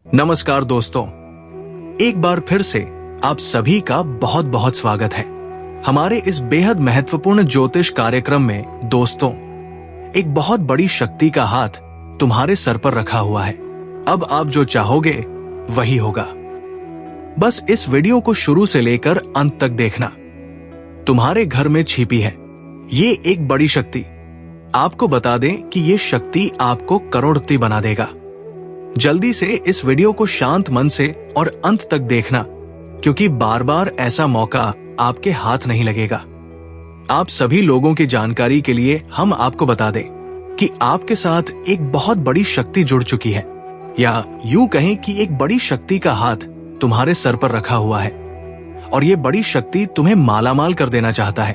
नमस्कार दोस्तों, एक बार फिर से आप सभी का बहुत बहुत स्वागत है हमारे इस बेहद महत्वपूर्ण ज्योतिष कार्यक्रम में। दोस्तों, एक बहुत बड़ी शक्ति का हाथ तुम्हारे सर पर रखा हुआ है। अब आप जो चाहोगे वही होगा। बस इस वीडियो को शुरू से लेकर अंत तक देखना। तुम्हारे घर में छिपी है ये एक बड़ी शक्ति। आपको बता दें कि ये शक्ति आपको करोड़पति बना देगा। जल्दी से इस वीडियो को शांत मन से और अंत तक देखना, क्योंकि बार बार ऐसा मौका आपके हाथ नहीं लगेगा। आप सभी लोगों की जानकारी के लिए हम आपको बता दें कि आपके साथ एक बहुत बड़ी शक्ति जुड़ चुकी है, या यूं कहें कि एक बड़ी शक्ति का हाथ तुम्हारे सर पर रखा हुआ है। और ये बड़ी शक्ति तुम्हें मालामाल कर देना चाहता है।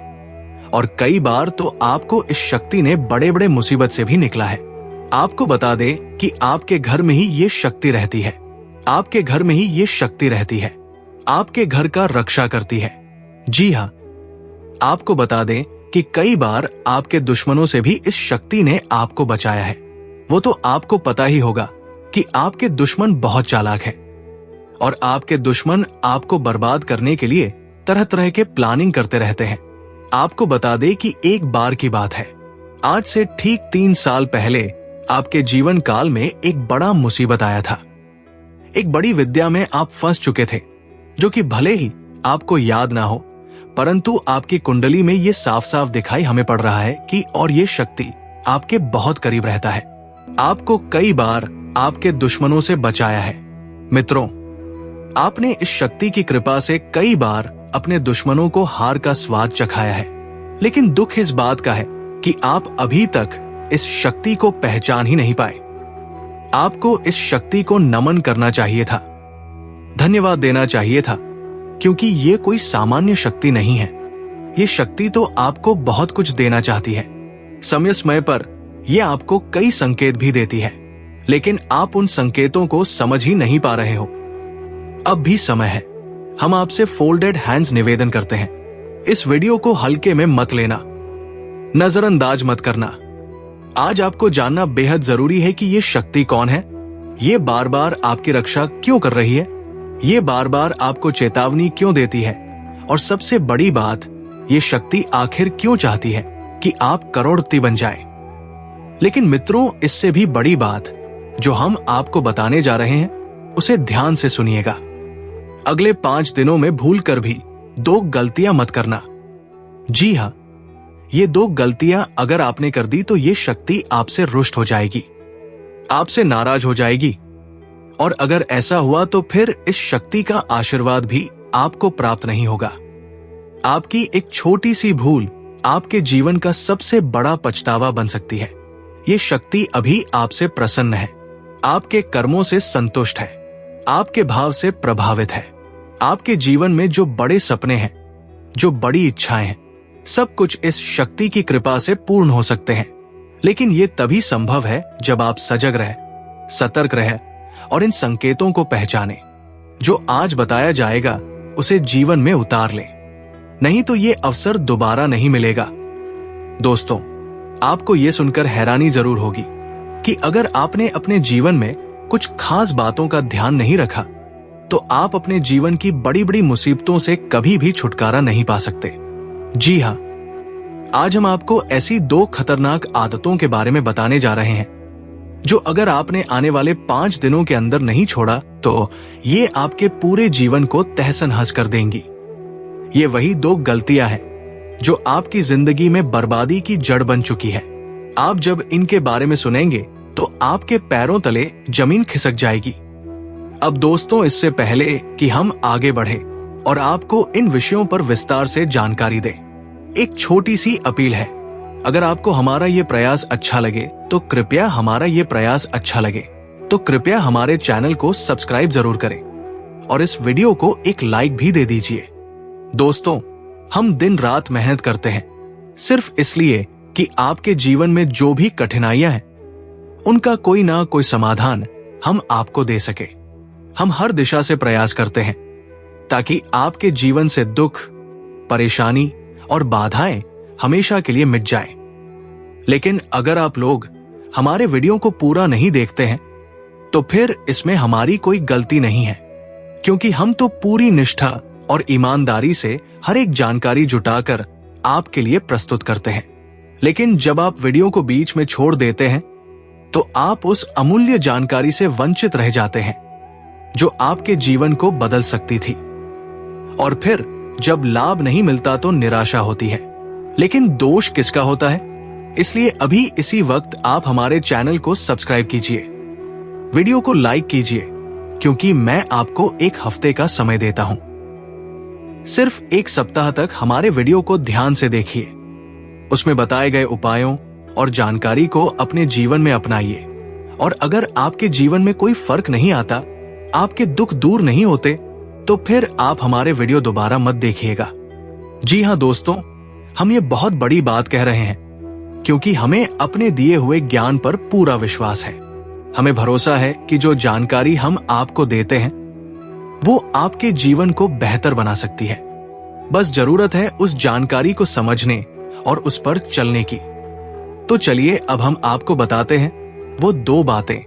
और कई बार तो आपको इस शक्ति ने बड़े बड़े मुसीबत से भी निकला है। आपको बता दें कि आपके घर में ही ये शक्ति रहती है। आपके घर में ही ये शक्ति रहती है। आपके घर का रक्षा करती है। जी हाँ, आपको बता दें कि कई बार आपके दुश्मनों से भी इस शक्ति ने आपको बचाया है। वो तो आपको पता ही होगा कि आपके दुश्मन बहुत चालाक हैं और आपके दुश्मन आपको बर्बाद करने के लिए तरह तरह के प्लानिंग करते रहते हैं। आपको बता दें कि एक बार की बात है, आज से ठीक 3 साल पहले आपके जीवन काल में एक बड़ा मुसीबत आया था। एक बड़ी विद्या में आप फंस चुके थे, जो कि भले ही आपको याद ना हो, परंतु आपकी कुंडली में ये साफ साफ दिखाई हमें पड़ रहा है कि और ये शक्ति आपके बहुत करीब रहता है। आपको कई बार आपके दुश्मनों से बचाया है। मित्रों, आपने इस शक्ति की कृपा से कई बार अपने दुश्मनों को हार का स्वाद चखाया है। लेकिन दुख इस बात का है कि आप अभी तक इस शक्ति को पहचान ही नहीं पाए। आपको इस शक्ति को नमन करना चाहिए था, धन्यवाद देना चाहिए था, क्योंकि ये कोई सामान्य शक्ति नहीं है। ये शक्ति तो आपको बहुत कुछ देना चाहती है। समय समय पर यह आपको कई संकेत भी देती है, लेकिन आप उन संकेतों को समझ ही नहीं पा रहे हो। अब भी समय है। हम आपसे फोल्डेड हैंड्स निवेदन करते हैं, इस वीडियो को हल्के में मत लेना, नजरअंदाज मत करना। आज आपको जानना बेहद जरूरी है कि ये शक्ति कौन है, ये बार बार आपकी रक्षा क्यों कर रही है, ये बार बार आपको चेतावनी क्यों देती है, और सबसे बड़ी बात, ये शक्ति आखिर क्यों चाहती है कि आप करोड़पति बन जाएं। लेकिन मित्रों, इससे भी बड़ी बात जो हम आपको बताने जा रहे हैं, उसे ध्यान से सुनिएगा। अगले 5 दिनों में भूल कर भी 2 गलतियां मत करना। जी हाँ, ये 2 गलतियां अगर आपने कर दी तो ये शक्ति आपसे रुष्ट हो जाएगी, आपसे नाराज हो जाएगी। और अगर ऐसा हुआ तो फिर इस शक्ति का आशीर्वाद भी आपको प्राप्त नहीं होगा। आपकी एक छोटी सी भूल आपके जीवन का सबसे बड़ा पछतावा बन सकती है। ये शक्ति अभी आपसे प्रसन्न है, आपके कर्मों से संतुष्ट है, आपके भाव से प्रभावित है। आपके जीवन में जो बड़े सपने हैं, जो बड़ी इच्छाएं हैं, सब कुछ इस शक्ति की कृपा से पूर्ण हो सकते हैं। लेकिन ये तभी संभव है जब आप सजग रहे, सतर्क रहे और इन संकेतों को पहचाने। जो आज बताया जाएगा उसे जीवन में उतार ले, नहीं तो ये अवसर दोबारा नहीं मिलेगा। दोस्तों, आपको ये सुनकर हैरानी जरूर होगी कि अगर आपने अपने जीवन में कुछ खास बातों का ध्यान नहीं रखा तो आप अपने जीवन की बड़ी बड़ी मुसीबतों से कभी भी छुटकारा नहीं पा सकते। जी हाँ, आज हम आपको ऐसी 2 खतरनाक आदतों के बारे में बताने जा रहे हैं, जो अगर आपने आने वाले 5 दिनों के अंदर नहीं छोड़ा तो ये आपके पूरे जीवन को तहस-नहस कर देंगी। ये वही 2 गलतियां हैं जो आपकी जिंदगी में बर्बादी की जड़ बन चुकी है। आप जब इनके बारे में सुनेंगे तो आपके पैरों तले जमीन खिसक जाएगी। अब दोस्तों, इससे पहले कि हम आगे बढ़े और आपको इन विषयों पर विस्तार से जानकारी दें, एक छोटी सी अपील है। अगर आपको हमारा ये प्रयास अच्छा लगे तो कृपया हमारे चैनल को सब्सक्राइब जरूर करें और इस वीडियो को एक लाइक भी दे दीजिए। दोस्तों, हम दिन रात मेहनत करते हैं सिर्फ इसलिए कि आपके जीवन में जो भी कठिनाइयां हैं उनका कोई ना कोई समाधान हम आपको दे सके। हम हर दिशा से प्रयास करते हैं ताकि आपके जीवन से दुख, परेशानी और बाधाएं हमेशा के लिए मिट जाएं। लेकिन अगर आप लोग हमारे वीडियो को पूरा नहीं देखते हैं तो फिर इसमें हमारी कोई गलती नहीं है, क्योंकि हम तो पूरी निष्ठा और ईमानदारी से हर एक जानकारी जुटाकर आपके लिए प्रस्तुत करते हैं। लेकिन जब आप वीडियो को बीच में छोड़ देते हैं तो आप उस अमूल्य जानकारी से वंचित रह जाते हैं जो आपके जीवन को बदल सकती थी। और फिर जब लाभ नहीं मिलता तो निराशा होती है। लेकिन दोष किसका होता है? इसलिए अभी इसी वक्त आप हमारे चैनल को सब्सक्राइब कीजिए, वीडियो को लाइक कीजिए, क्योंकि मैं आपको एक हफ्ते का समय देता हूं। सिर्फ एक सप्ताह तक हमारे वीडियो को ध्यान से देखिए, उसमें बताए गए उपायों और जानकारी को अपने जीवन में अपनाइए। और अगर आपके जीवन में कोई फर्क नहीं आता, आपके दुख दूर नहीं होते, तो फिर आप हमारे वीडियो दोबारा मत देखिएगा। जी हां दोस्तों, हम ये बहुत बड़ी बात कह रहे हैं क्योंकि हमें अपने दिए हुए ज्ञान पर पूरा विश्वास है। हमें भरोसा है कि जो जानकारी हम आपको देते हैं वो आपके जीवन को बेहतर बना सकती है। बस जरूरत है उस जानकारी को समझने और उस पर चलने की। तो चलिए अब हम आपको बताते हैं वो 2 बातें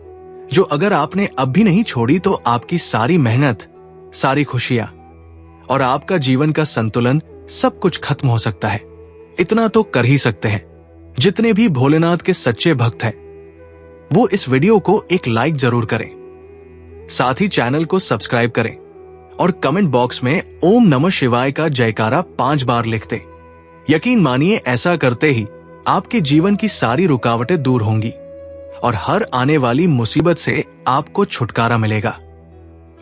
जो अगर आपने अब भी नहीं छोड़ी तो आपकी सारी मेहनत, सारी खुशियां और आपका जीवन का संतुलन सब कुछ खत्म हो सकता है। इतना तो कर ही सकते हैं, जितने भी भोलेनाथ के सच्चे भक्त हैं वो इस वीडियो को एक लाइक जरूर करें, साथ ही चैनल को सब्सक्राइब करें और कमेंट बॉक्स में ओम नमः शिवाय का जयकारा 5 बार लिख दें। यकीन मानिए, ऐसा करते ही आपके जीवन की सारी रुकावटें दूर होंगी और हर आने वाली मुसीबत से आपको छुटकारा मिलेगा।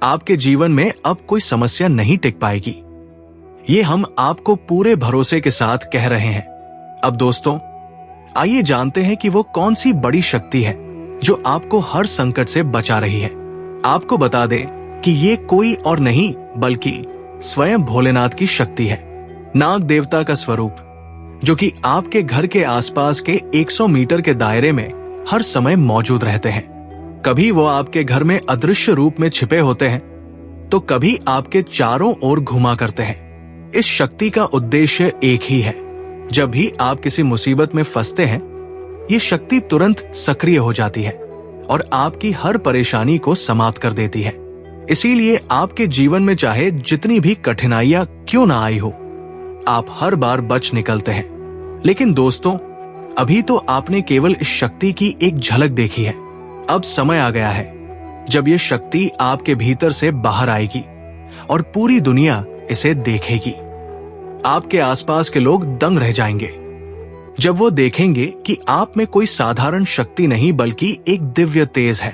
आपके जीवन में अब कोई समस्या नहीं टिक पाएगी। ये हम आपको पूरे भरोसे के साथ कह रहे हैं। अब दोस्तों, आइए जानते हैं कि वो कौन सी बड़ी शक्ति है जो आपको हर संकट से बचा रही है। आपको बता दें कि ये कोई और नहीं बल्कि स्वयं भोलेनाथ की शक्ति है, नाग देवता का स्वरूप, जो कि आपके घर के आसपास के 100 मीटर के दायरे में हर समय मौजूद रहते हैं। कभी वो आपके घर में अदृश्य रूप में छिपे होते हैं तो कभी आपके चारों ओर घुमा करते हैं। इस शक्ति का उद्देश्य एक ही है। जब भी आप किसी मुसीबत में फंसते हैं, ये शक्ति तुरंत सक्रिय हो जाती है और आपकी हर परेशानी को समाप्त कर देती है। इसीलिए आपके जीवन में चाहे जितनी भी कठिनाइयां क्यों ना आई हो, आप हर बार बच निकलते हैं। लेकिन दोस्तों, अभी तो आपने केवल इस शक्ति की एक झलक देखी है। अब समय आ गया है जब ये शक्ति आपके भीतर से बाहर आएगी और पूरी दुनिया इसे देखेगी। आपके आसपास के लोग दंग रह जाएंगे जब वो देखेंगे कि आप में कोई साधारण शक्ति नहीं बल्कि एक दिव्य तेज है।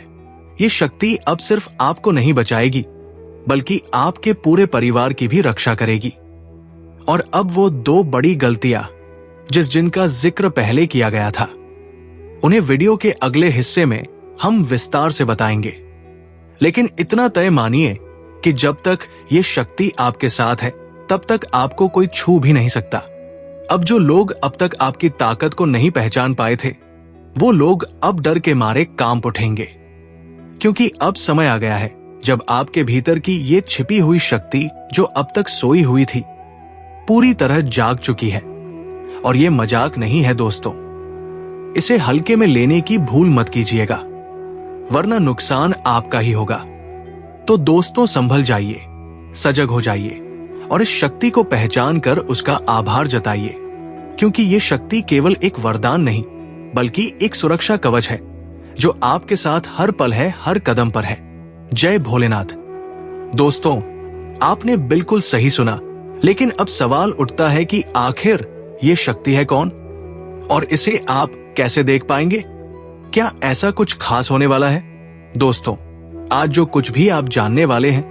ये शक्ति अब सिर्फ आपको नहीं बचाएगी बल्कि आपके पूरे परिवार की भी रक्षा करेगी। और अब वो 2 बड़ी गलतियां जिनका जिक्र पहले किया गया था, उन्हें वीडियो के अगले हिस्से में हम विस्तार से बताएंगे। लेकिन इतना तय मानिए कि जब तक ये शक्ति आपके साथ है तब तक आपको कोई छू भी नहीं सकता। अब जो लोग अब तक आपकी ताकत को नहीं पहचान पाए थे, वो लोग अब डर के मारे कांप उठेंगे, क्योंकि अब समय आ गया है जब आपके भीतर की ये छिपी हुई शक्ति जो अब तक सोई हुई थी पूरी तरह जाग चुकी है। और ये मजाक नहीं है दोस्तों, इसे हल्के में लेने की भूल मत कीजिएगा, वरना नुकसान आपका ही होगा। तो दोस्तों, संभल जाइए, सजग हो जाइए और इस शक्ति को पहचान कर उसका आभार जताइए, क्योंकि ये शक्ति केवल एक वरदान नहीं बल्कि एक सुरक्षा कवच है जो आपके साथ हर पल है, हर कदम पर है। जय भोलेनाथ। दोस्तों, आपने बिल्कुल सही सुना, लेकिन अब सवाल उठता है कि आखिर ये शक्ति है कौन और इसे आप कैसे देख पाएंगे? क्या ऐसा कुछ खास होने वाला है? दोस्तों, आज जो कुछ भी आप जानने वाले हैं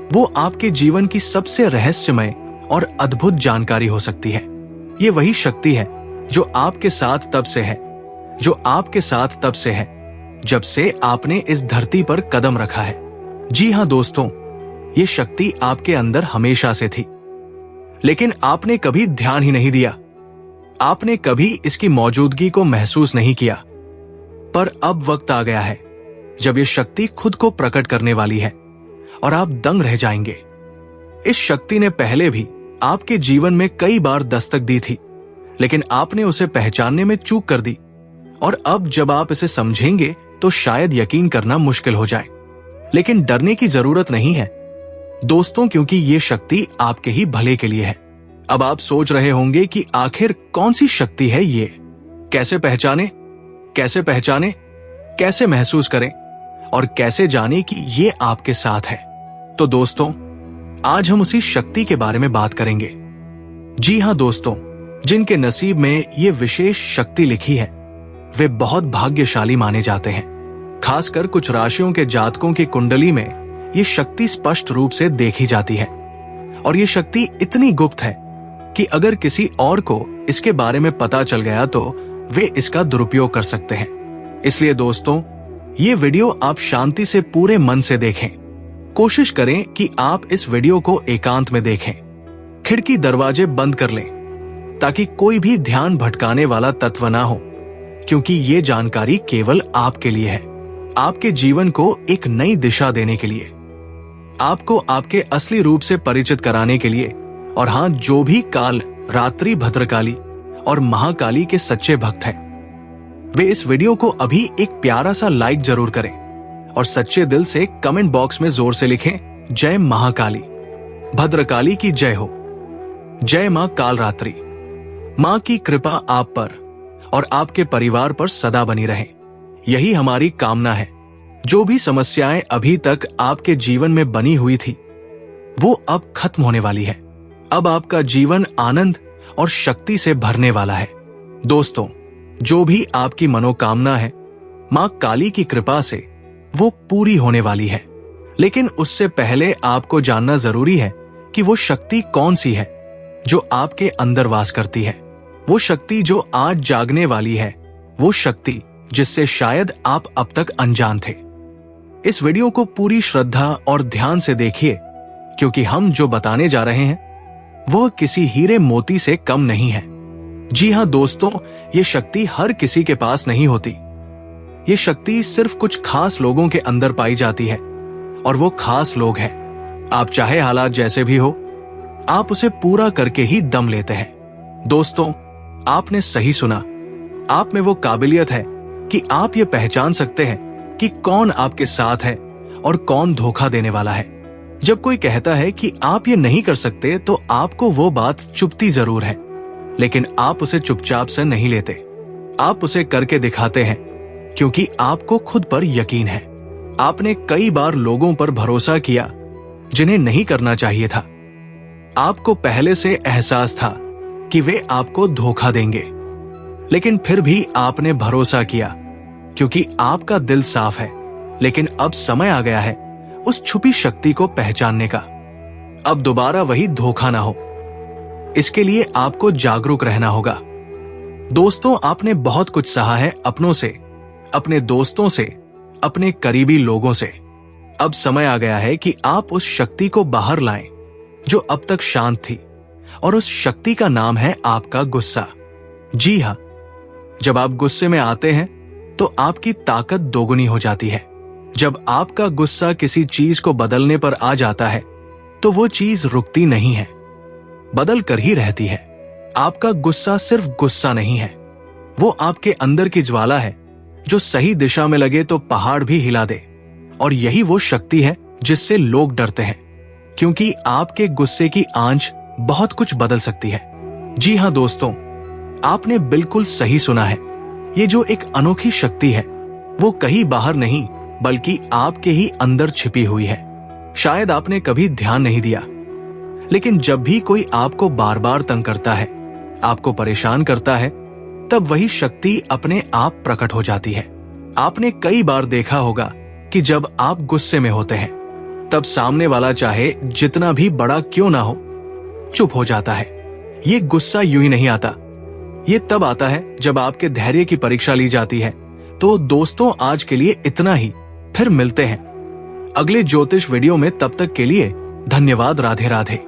वो आपके जीवन की सबसे रहस्यमय और अद्भुत जानकारी हो सकती है। ये वही शक्ति है जो आपके साथ तब से है, जब से आपने इस धरती पर कदम रखा है। जी हां दोस्तों, ये शक्ति आपके अंदर हमेशा से थी, लेकिन आपने कभी ध्यान ही नहीं दिया। आपने कभी इसकी मौजूदगी को महसूस नहीं किया। पर अब वक्त आ गया है जब ये शक्ति खुद को प्रकट करने वाली है और आप दंग रह जाएंगे। इस शक्ति ने पहले भी आपके जीवन में कई बार दस्तक दी थी, लेकिन आपने उसे पहचानने में चूक कर दी। और अब जब आप इसे समझेंगे तो शायद यकीन करना मुश्किल हो जाए। लेकिन डरने की जरूरत नहीं है दोस्तों, क्योंकि ये शक्ति आपके ही भले के लिए है। अब आप सोच रहे होंगे कि आखिर कौन सी शक्ति है ये, कैसे पहचाने, कैसे महसूस करें और कैसे जाने कि ये आपके साथ है। तो दोस्तों, आज हम उसी शक्ति के बारे में बात करेंगे। जी हां दोस्तों, जिनके नसीब में ये विशेष शक्ति लिखी है वे बहुत भाग्यशाली माने जाते हैं। खासकर कुछ राशियों के जातकों की कुंडली में ये शक्ति स्पष्ट रूप से देखी जाती है और ये शक्ति इतनी गुप्त है कि अगर किसी और को इसके बारे में पता चल गया तो वे इसका दुरुपयोग कर सकते हैं। इसलिए दोस्तों, ये वीडियो आप शांति से पूरे मन से देखें। कोशिश करें कि आप इस वीडियो को एकांत में देखें। खिड़की दरवाजे बंद कर लें ताकि कोई भी ध्यान भटकाने वाला तत्व ना हो, क्योंकि ये जानकारी केवल आपके लिए है, आपके जीवन को एक नई दिशा देने के लिए, आपको आपके असली रूप से परिचित कराने के लिए। और हां, जो भी काल, रात्रि, भद्रकाली और महाकाली के सच्चे भक्त हैं, वे इस वीडियो को अभी एक प्यारा सा लाइक जरूर करें और सच्चे दिल से कमेंट बॉक्स में जोर से लिखें, जय महाकाली, भद्रकाली की जय हो, जय मां कालरात्रि। मां की कृपा आप पर और आपके परिवार पर सदा बनी रहे, यही हमारी कामना है। जो भी समस्याएं अभी तक आपके जीवन में बनी हुई थी वो अब खत्म होने वाली है। अब आपका जीवन आनंद और शक्ति से भरने वाला है। दोस्तों, जो भी आपकी मनोकामना है, मां काली की कृपा से वो पूरी होने वाली है। लेकिन उससे पहले आपको जानना जरूरी है कि वो शक्ति कौन सी है जो आपके अंदर वास करती है। वो शक्ति जो आज जागने वाली है, वो शक्ति जिससे शायद आप अब तक अनजान थे। इस वीडियो को पूरी श्रद्धा और ध्यान से देखिए, क्योंकि हम जो बताने जा रहे हैं वह किसी हीरे मोती से कम नहीं है। जी हां दोस्तों, ये शक्ति हर किसी के पास नहीं होती। ये शक्ति सिर्फ कुछ खास लोगों के अंदर पाई जाती है और वो खास लोग हैं। आप चाहे हालात जैसे भी हो, आप उसे पूरा करके ही दम लेते हैं। दोस्तों, आपने सही सुना, आप में वो काबिलियत है कि आप ये पहचान सकते हैं कि कौन आपके साथ है और कौन धोखा देने वाला है। जब कोई कहता है कि आप ये नहीं कर सकते तो आपको वो बात चुभती जरूर है, लेकिन आप उसे चुपचाप से नहीं लेते। आप उसे करके दिखाते हैं क्योंकि आपको खुद पर यकीन है। आपने कई बार लोगों पर भरोसा किया जिन्हें नहीं करना चाहिए था। आपको पहले से एहसास था कि वे आपको धोखा देंगे, लेकिन फिर भी आपने भरोसा किया क्योंकि आपका दिल साफ है। लेकिन अब समय आ गया है उस छुपी शक्ति को पहचानने का। अब दोबारा वही धोखा ना हो, इसके लिए आपको जागरूक रहना होगा। दोस्तों, आपने बहुत कुछ सहा है अपनों से, अपने दोस्तों से, अपने करीबी लोगों से। अब समय आ गया है कि आप उस शक्ति को बाहर लाएं जो अब तक शांत थी, और उस शक्ति का नाम है आपका गुस्सा। जी हां, जब आप गुस्से में आते हैं तो आपकी ताकत दोगुनी हो जाती है। जब आपका गुस्सा किसी चीज को बदलने पर आ जाता है तो वो चीज रुकती नहीं है, बदल कर ही रहती है। आपका गुस्सा सिर्फ गुस्सा नहीं है, वो आपके अंदर की ज्वाला है जो सही दिशा में लगे तो पहाड़ भी हिला दे। और यही वो शक्ति है जिससे लोग डरते हैं, क्योंकि आपके गुस्से की आंच बहुत कुछ बदल सकती है। जी हां दोस्तों, आपने बिल्कुल सही सुना है। ये जो एक अनोखी शक्ति है वो कहीं बाहर नहीं बल्कि आपके ही अंदर छिपी हुई है। शायद आपने कभी ध्यान नहीं दिया, लेकिन जब भी कोई आपको बार बार तंग करता है, आपको परेशान करता है, तब वही शक्ति अपने आप प्रकट हो जाती है। आपने कई बार देखा होगा कि जब आप गुस्से में होते हैं तब सामने वाला चाहे जितना भी बड़ा क्यों ना हो, चुप हो जाता है। ये गुस्सा यूं ही नहीं आता, ये तब आता है जब आपके धैर्य की परीक्षा ली जाती है। तो दोस्तों, आज के लिए इतना ही, फिर मिलते हैं अगले ज्योतिष वीडियो में। तब तक के लिए धन्यवाद। राधे राधे।